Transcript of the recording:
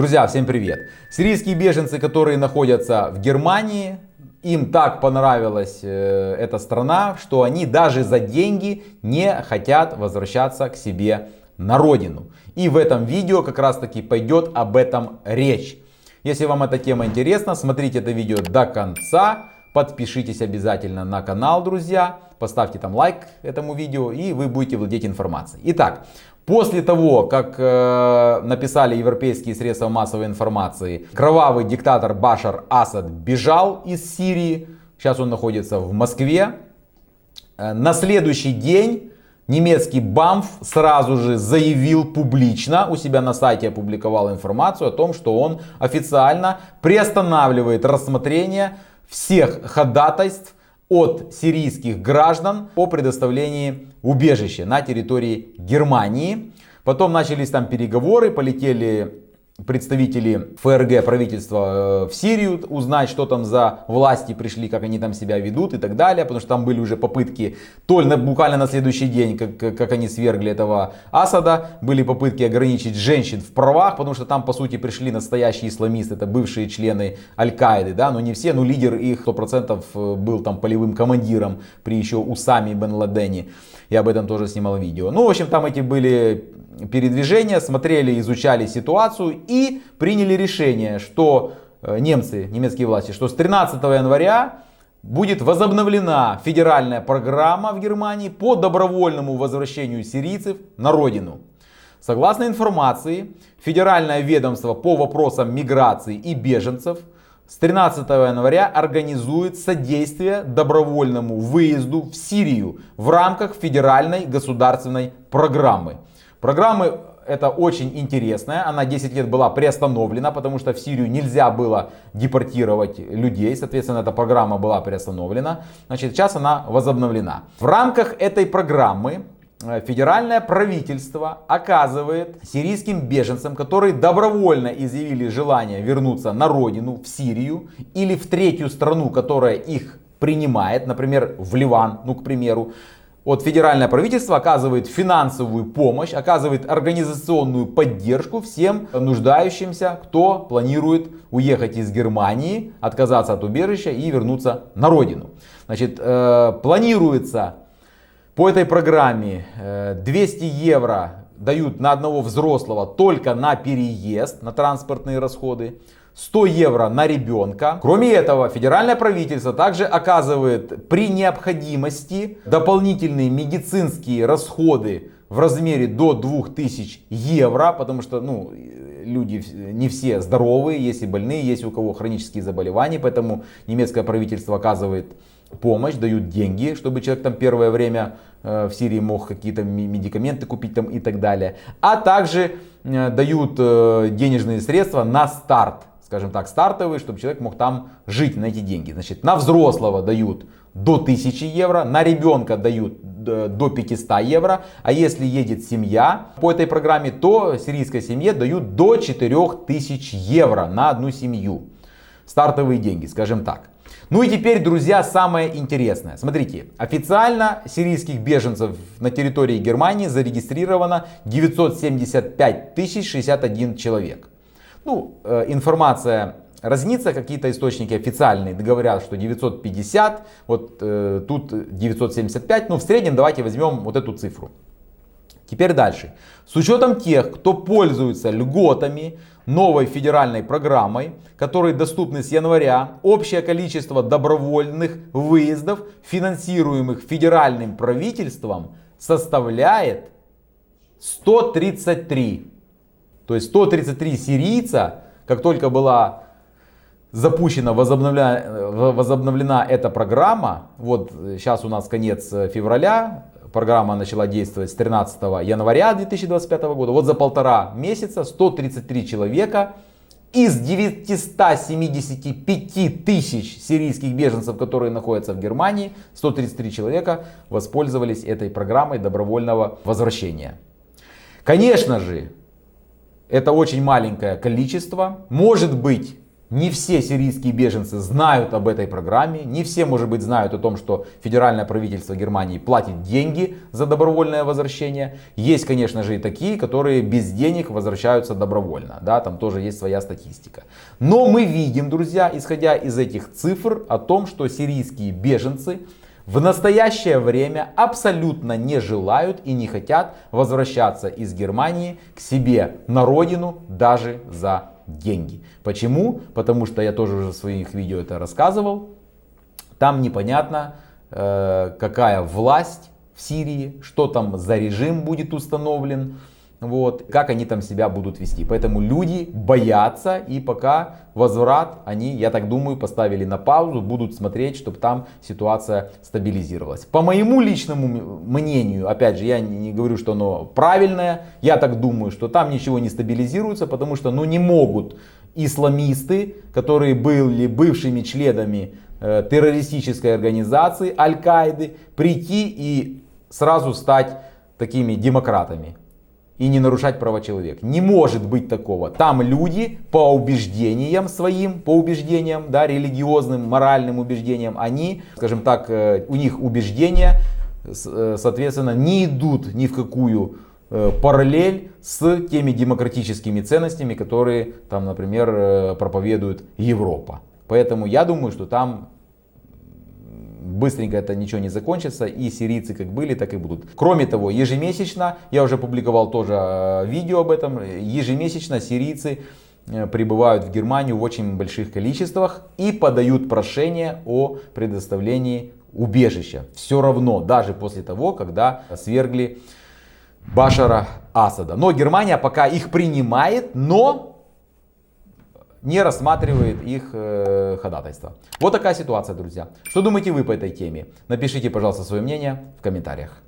Друзья, всем привет! Сирийские беженцы, которые находятся в Германии, им так понравилась эта страна, что они даже за деньги не хотят возвращаться к себе на родину. И в этом видео как раз таки пойдет об этом речь. Если вам эта тема интересна, смотрите это видео до конца. Подпишитесь обязательно на канал, друзья. Поставьте там лайк этому видео, и вы будете владеть информацией. Итак, после того, как написали европейские средства массовой информации, кровавый диктатор Башар Асад бежал из Сирии. Сейчас он находится в Москве. На следующий день немецкий БАМФ сразу же заявил публично, у себя на сайте опубликовал информацию о том, что он официально приостанавливает рассмотрение всех ходатайств от сирийских граждан о предоставлении убежища на территории Германии. Потом начались там переговоры, полетели представители ФРГ правительства в Сирию узнать, что там за власти пришли, как они там себя ведут и так далее. Потому что там были уже попытки, буквально на следующий день, как они свергли этого Асада, были попытки ограничить женщин в правах, потому что там по сути пришли настоящие исламисты, это бывшие члены Аль-Каиды, да, но не все, но лидер их 100% был там полевым командиром при еще Усаме бен Ладене. Я об этом тоже снимал видео. Ну, в общем, там эти были передвижения, смотрели, изучали ситуацию и приняли решение, что немецкие власти, что с 13 января будет возобновлена федеральная программа в Германии по добровольному возвращению сирийцев на родину. Согласно информации, Федеральное ведомство по вопросам миграции и беженцев с 13 января организует содействие добровольному выезду в Сирию в рамках федеральной государственной программы. Программа эта очень интересная, она 10 лет была приостановлена, потому что в Сирию нельзя было депортировать людей, соответственно эта программа была приостановлена, значит сейчас она возобновлена. В рамках этой программы федеральное правительство оказывает сирийским беженцам, которые добровольно изъявили желание вернуться на родину, в Сирию или в третью страну, которая их принимает, например в Ливан, к примеру. Вот федеральное правительство оказывает финансовую помощь, оказывает организационную поддержку всем нуждающимся, кто планирует уехать из Германии, отказаться от убежища и вернуться на родину. Значит, планируется по этой программе 200 евро дают на одного взрослого только на переезд, на транспортные расходы. 100 евро на ребенка. Кроме этого, федеральное правительство также оказывает при необходимости дополнительные медицинские расходы в размере до 2000 евро, потому что люди не все здоровые, есть и больные, есть у кого хронические заболевания, поэтому немецкое правительство оказывает помощь, дают деньги, чтобы человек там первое время в Сирии мог какие-то медикаменты купить там и так далее. А также дают денежные средства на старт, скажем так, стартовые, чтобы человек мог там жить на эти деньги. Значит, на взрослого дают до 1000 евро, на ребенка дают до 500 евро, а если едет семья по этой программе, то сирийской семье дают до 4000 евро на одну семью. Стартовые деньги, скажем так. Ну и теперь, друзья, самое интересное. Смотрите, официально сирийских беженцев на территории Германии зарегистрировано 975 061 человек. Информация разнится, какие-то источники официальные говорят, что 950, вот тут 975, в среднем давайте возьмем вот эту цифру. Теперь дальше. С учетом тех, кто пользуется льготами новой федеральной программой, которые доступны с января, общее количество добровольных выездов, финансируемых федеральным правительством, составляет 133. То есть 133 сирийца, как только была запущена, возобновлена эта программа, вот сейчас у нас конец февраля, программа начала действовать с 13 января 2025 года, вот за 1,5 месяца 133 человека из 975 тысяч сирийских беженцев, которые находятся в Германии, 133 человека воспользовались этой программой добровольного возвращения. Конечно же, это очень маленькое количество. Может быть, Не все сирийские беженцы знают об этой программе, не все, может быть, знают о том, что федеральное правительство Германии платит деньги за добровольное возвращение. Есть, конечно же, и такие, которые без денег возвращаются добровольно, да, там тоже есть своя статистика. Но мы видим, друзья, исходя из этих цифр, о том, что сирийские беженцы в настоящее время абсолютно не желают и не хотят возвращаться из Германии к себе на родину даже за деньги. Почему? Потому что я тоже уже в своих видео это рассказывал. Там непонятно, какая власть в Сирии, что там за режим будет установлен. Вот, как они там себя будут вести. Поэтому люди боятся, и пока возврат они, я так думаю, поставили на паузу, будут смотреть, чтобы там ситуация стабилизировалась. По моему личному мнению, опять же, я не говорю, что оно правильное, я так думаю, что там ничего не стабилизируется, потому что не могут исламисты, которые были бывшими членами террористической организации Аль-Каиды, прийти и сразу стать такими демократами и не нарушать права человека. Не может быть такого. Там люди по убеждениям своим, по убеждениям, да, религиозным, моральным убеждениям, они, скажем так, у них убеждения, соответственно, не идут ни в какую параллель с теми демократическими ценностями, которые там, например, проповедует Европа. Поэтому я думаю, что там быстренько это ничего не закончится, и сирийцы как были, так и будут. Кроме того, ежемесячно, я уже публиковал тоже видео об этом, ежемесячно сирийцы прибывают в Германию в очень больших количествах и подают прошение о предоставлении убежища. Все равно, даже после того, когда свергли Башара Асада. Но Германия пока их принимает, но не рассматривает их ходатайство. Вот такая ситуация, друзья. Что думаете вы по этой теме? Напишите, пожалуйста, свое мнение в комментариях.